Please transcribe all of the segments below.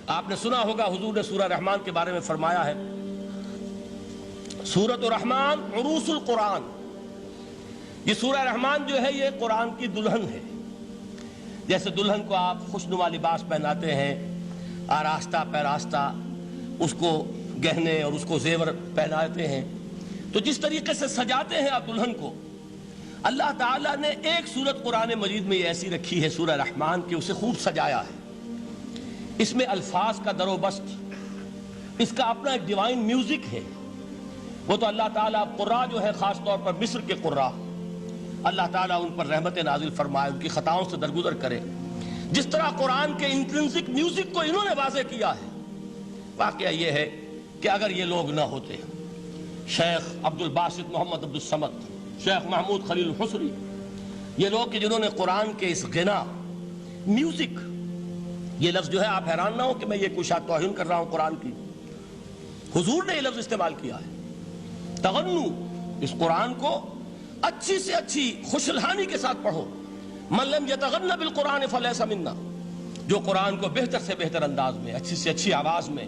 آپ نے سنا ہوگا حضور نے سورہ رحمان کے بارے میں فرمایا ہے، سورۃ الرحمان عروس القرآن. یہ سورہ رحمان جو ہے یہ قرآن کی دلہن ہے. جیسے دلہن کو آپ خوشنما لباس پہناتے ہیں، آراستہ پیراستہ اس کو گہنے اور اس کو زیور پہناتے ہیں، تو جس طریقے سے سجاتے ہیں آپ دلہن کو، اللہ تعالیٰ نے ایک سورت قرآن مجید میں یہ ایسی رکھی ہے سورہ رحمان کہ اسے خوب سجایا ہے. اس میں الفاظ کا در و بست، اس کا اپنا ایک ڈیوائن میوزک ہے. وہ تو اللہ تعالیٰ قراء جو ہے، خاص طور پر مصر کے قراء، اللہ تعالیٰ ان پر رحمت نازل فرمائے، ان کی خطاؤں سے درگزر کرے. جس طرح قرآن کے انٹرنسک میوزک کو انہوں نے واضح کیا ہے. واقعہ یہ ہے کہ اگر یہ لوگ نہ ہوتے، شیخ عبد الباسط محمد عبد الصمد، شیخ محمود خلیل الحصری، یہ لوگ کہ جنہوں نے قرآن کے اس غنا، میوزک، یہ لفظ جو ہے آپ حیران نہ ہو کہ میں یہ کوئی شاید توہین کر رہا ہوں قرآن کی، حضور نے یہ لفظ استعمال کیا ہے. تغنو، اس قرآن کو اچھی سے اچھی خوشلحانی کے ساتھ پڑھو. من لم یتغن بالقرآن فلیس منا، جو قرآن کو بہتر سے بہتر انداز میں، اچھی سے اچھی آواز میں،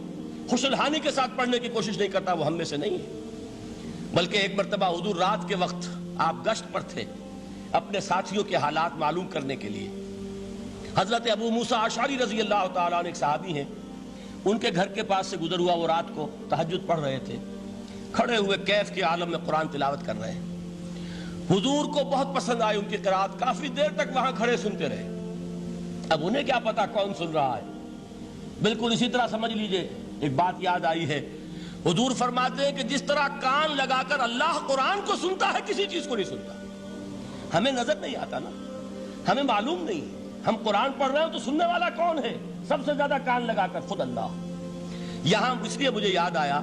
خوشلحانی کے ساتھ پڑھنے کی کوشش نہیں کرتا، وہ ہم میں سے نہیں ہے. بلکہ ایک مرتبہ حضور رات کے وقت آپ گشت پر تھے اپنے ساتھیوں کے حالات معلوم کرنے کے لیے. حضرت ابو موسیٰ اشعری رضی اللہ تعالیٰ عنہ ایک صحابی ہیں، ان کے گھر کے پاس سے گزر ہوا، وہ رات کو تہجد پڑھ رہے تھے، کھڑے ہوئے کیف کے عالم میں قرآن تلاوت کر رہے ہیں. حضور کو بہت پسند آئی ان کی قرات، کافی دیر تک وہاں کھڑے سنتے رہے. اب انہیں کیا پتا کون سن رہا ہے. بالکل اسی طرح سمجھ لیجئے ایک بات یاد آئی ہے. حضور فرماتے ہیں کہ جس طرح کان لگا کر اللہ قرآن کو سنتا ہے، کسی چیز کو نہیں سنتا. ہمیں نظر نہیں آتا نا، ہمیں معلوم نہیں، ہم قرآن پڑھ رہے ہیں تو سننے والا کون ہے؟ سب سے زیادہ کان لگا کر خود اللہ. یہاں اس لیے مجھے یاد آیا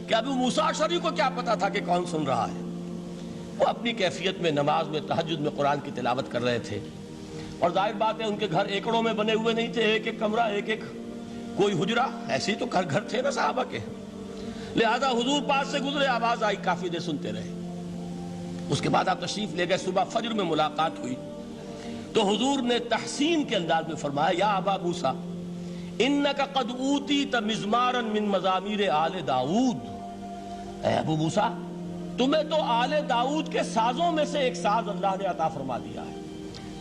کہ ابو موسیٰ اشعری کو کیا پتا تھا کہ کون سن رہا ہے. وہ اپنی کیفیت میں نماز میں تہجد میں قرآن کی تلاوت کر رہے تھے، اور ظاہر بات ہے ان کے گھر ایکڑوں میں بنے ہوئے نہیں تھے، ایک ایک کمرہ، ایک ایک کوئی حجرہ، ایسے ہی تو گھر تھے نا صحابہ کے. لہذا حضور پاس سے گزرے، آواز آئی، کافی دیر سنتے رہے. اس کے بعد آپ تشریف لے گئے، صبح فجر میں ملاقات ہوئی تو حضور نے تحسین کے انداز میں فرمایا، یا ابا موسیٰ انک قد اوتیت مزمارا من مزامیر آل داؤد. اے ابو موسیٰ، تمہیں تو آل داؤد کے سازوں میں سے ایک ساز اللہ نے عطا فرما دیا ہے.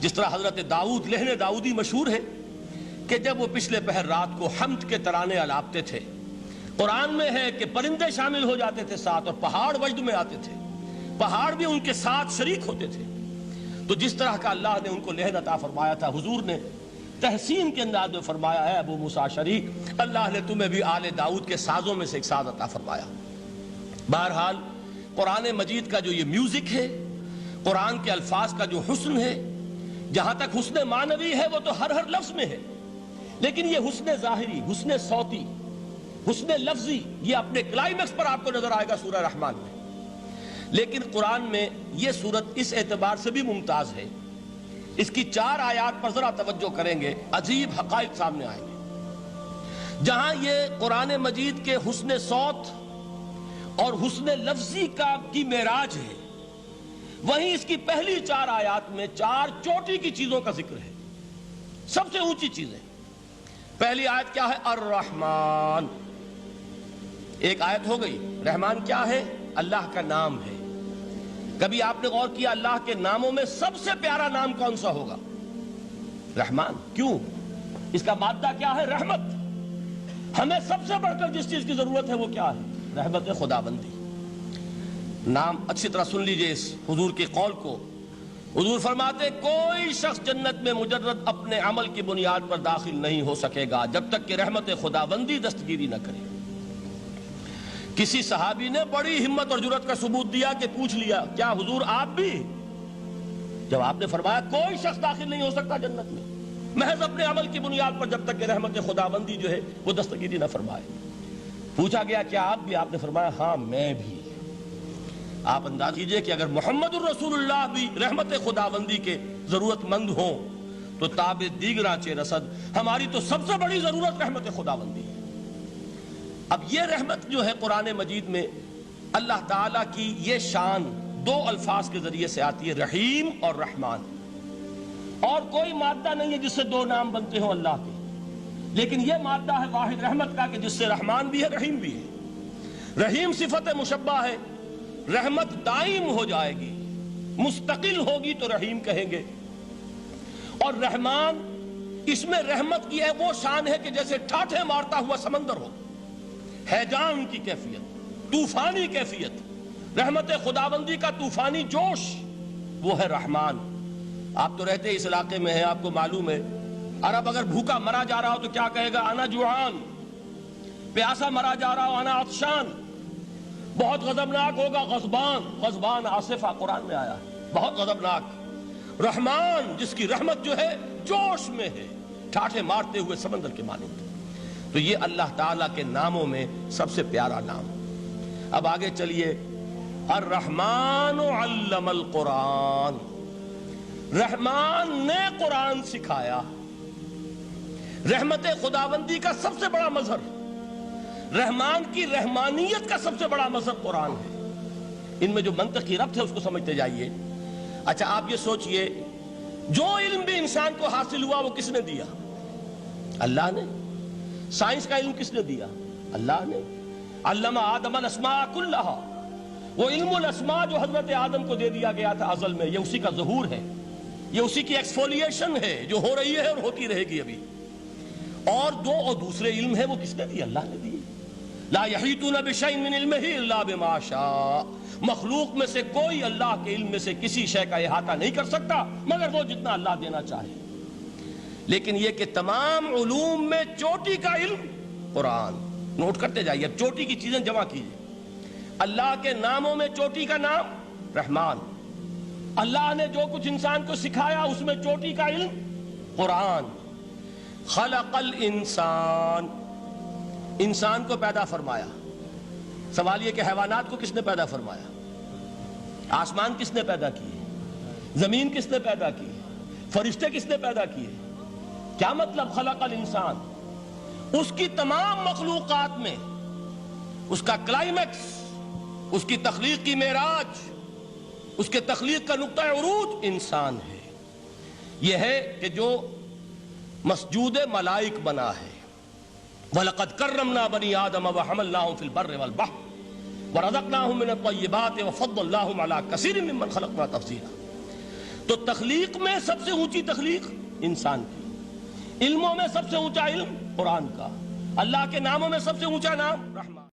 جس طرح حضرت داؤد، لہن داؤدی مشہور ہے کہ جب وہ پچھلے پہر رات کو حمد کے ترانے الاپتے تھے، قرآن میں ہے کہ پرندے شامل ہو جاتے تھے ساتھ، اور پہاڑ وجد میں آتے تھے، پہاڑ بھی ان کے ساتھ شریک ہوتے تھے. تو جس طرح کا اللہ نے ان کو لہن عطا فرمایا تھا، حضور نے تحسین کے انداز میں فرمایا ہے ابو موسیٰ اشعری، اللہ نے تمہیں بھی آل داؤد کے سازوں میں سے ایک ساز عطا فرمایا. بہرحال قرآن مجید کا جو یہ میوزک ہے، قرآن کے الفاظ کا جو حسن ہے، جہاں تک حسن معنوی ہے وہ تو ہر لفظ میں ہے، لیکن یہ حسن ظاہری، حسن صوتی، حسن لفظی، یہ اپنے کلائمیکس پر آپ کو نظر آئے گا سورہ رحمان میں. لیکن قرآن میں یہ سورت اس اعتبار سے بھی ممتاز ہے، اس کی 4 آیات پر ذرا توجہ کریں گے، عجیب حقائق سامنے آئیں گے. جہاں یہ قرآن مجید کے حسن صوت اور حسن لفظی کی معراج ہے، وہیں اس کی پہلی 4 آیات میں 4 چوٹی کی چیزوں کا ذکر ہے، سب سے اونچی چیزیں. پہلی آیت کیا ہے؟ الرحمن. ایک آیت ہو گئی. رحمان کیا ہے؟ اللہ کا نام ہے. کبھی آپ نے غور کیا اللہ کے ناموں میں سب سے پیارا نام کون سا ہوگا؟ رحمان. کیوں؟ اس کا مادہ کیا ہے؟ رحمت. ہمیں سب سے بڑھ کر جس چیز کی ضرورت ہے وہ کیا ہے؟ رحمت خداوندی. نام اچھی طرح سن لیجئے اس حضور کے قول کو. حضور فرماتے کوئی شخص جنت میں مجرد اپنے عمل کی بنیاد پر داخل نہیں ہو سکے گا جب تک کہ رحمت خداوندی دستگیری نہ کرے. کسی صحابی نے بڑی ہمت اور جرأت کا ثبوت دیا کہ پوچھ لیا، کیا حضور آپ بھی؟ جب آپ نے فرمایا کوئی شخص داخل نہیں ہو سکتا جنت میں محض اپنے عمل کی بنیاد پر جب تک کہ رحمت خداوندی جو ہے وہ دستگیری نہ فرمائے. پوچھا گیا کیا آپ بھی؟ آپ نے فرمایا ہاں میں بھی. آپ انداز کیجئے کہ اگر محمد الرسول اللہ بھی رحمت خداوندی کے ضرورت مند ہوں تو تاب دیگراں چے رسد، ہماری تو سب سے بڑی ضرورت رحمت خداوندی ہے. اب یہ رحمت جو ہے قرآن مجید میں اللہ تعالیٰ کی یہ شان 2 الفاظ کے ذریعے سے آتی ہے، رحیم اور رحمان. اور کوئی مادہ نہیں ہے جس سے 2 نام بنتے ہوں اللہ کے. لیکن یہ مادہ ہے واحد رحمت کا کہ جس سے رحمان بھی ہے رحیم بھی ہے۔ رحیم صفت مشبہ ہے، رحمت دائم ہو جائے گی، مستقل ہوگی تو رحیم کہیں گے، اور رحمان اس میں رحمت کی ہے وہ شان ہے کہ جیسے ٹھاٹھے مارتا ہوا سمندر ہو، ہیجان کی کیفیت، طوفانی کیفیت، رحمت خداوندی کا طوفانی جوش، وہ ہے رحمان۔ آپ تو رہتے اس علاقے میں ہیں، آپ کو معلوم ہے عرب اگر بھوکا مرا جا رہا ہو تو کیا کہے گا؟ انا جوعان۔ پیاسا مرا جا رہا ہو انا عطشان۔ بہت غضبناک ہوگا غضبان، غضبان آصفہ قرآن میں آیا ہے، بہت غضبناک۔ رحمان جس کی رحمت جو ہے جوش میں ہے، ٹھاٹھے مارتے ہوئے سمندر کے مانند۔ تو یہ اللہ تعالیٰ کے ناموں میں سب سے پیارا نام۔ اب آگے چلیے، الرحمن علم القرآن، رحمان نے قرآن سکھایا۔ رحمت خداوندی کا سب سے بڑا مظہر، رحمان کی رحمانیت کا سب سے بڑا مظہر قرآن ہے۔ ان میں جو منطقی ربط ہے اس کو سمجھتے جائیے۔ اچھا آپ یہ سوچئے، جو علم بھی انسان کو حاصل ہوا وہ کس نے دیا؟ اللہ نے۔ سائنس کا علم کس نے دیا؟ اللہ نے۔ علم آدم الاسماء کلہا، وہ علم الاسماء جو حضرت آدم کو دے دیا گیا تھا ازل میں، یہ اسی کا ظہور ہے، یہ اسی کی ایکسفولیشن ہے جو ہو رہی ہے اور ہوتی رہے گی ابھی۔ اور دوسرے علم ہے وہ کس نے دی؟ اللہ نے دی۔ لا یحیطون بشیء من علمہ الا بما شاء، مخلوق میں سے کوئی اللہ کے علم میں سے کسی شے کا احاطہ نہیں کر سکتا مگر وہ جتنا اللہ دینا چاہے۔ لیکن یہ کہ تمام علوم میں چوٹی کا علم قرآن، نوٹ کرتے جائیے، اب چوٹی کی چیزیں جمع کیجیے۔ اللہ کے ناموں میں چوٹی کا نام رحمان، اللہ نے جو کچھ انسان کو سکھایا اس میں چوٹی کا علم قرآن۔ خلق الانسان، انسان کو پیدا فرمایا۔ سوال یہ کہ حیوانات کو کس نے پیدا فرمایا؟ آسمان کس نے پیدا کیے؟ زمین کس نے پیدا کی؟ فرشتے کس نے پیدا کیے؟ کیا مطلب خلق الانسان؟ اس کی تمام مخلوقات میں اس کا کلائمیکس، اس کی تخلیق کی معراج، اس کے تخلیق کا نقطہ عروج انسان ہے۔ یہ ہے کہ جو مسجود ملائک بنا ہے۔ وَلَقَدْ كَرَّمْنَا بَنِي آدَمَ وَحَمَلْنَاهُمْ فِي الْبَرِّ وَالْبَحْرِ وَرَزَقْنَاهُمْ مِنَ الطَّيِّبَاتِ وَفَضَّلْنَاهُمْ عَلَى كَثِيرٍ مِّمَّنْ خَلَقْنَا تَفْضِيلًا۔ تو تخلیق میں سب سے اونچی تخلیق انسان کی، علموں میں سب سے اونچا علم قرآن کا، اللہ کے ناموں میں سب سے اونچا نام رحمان۔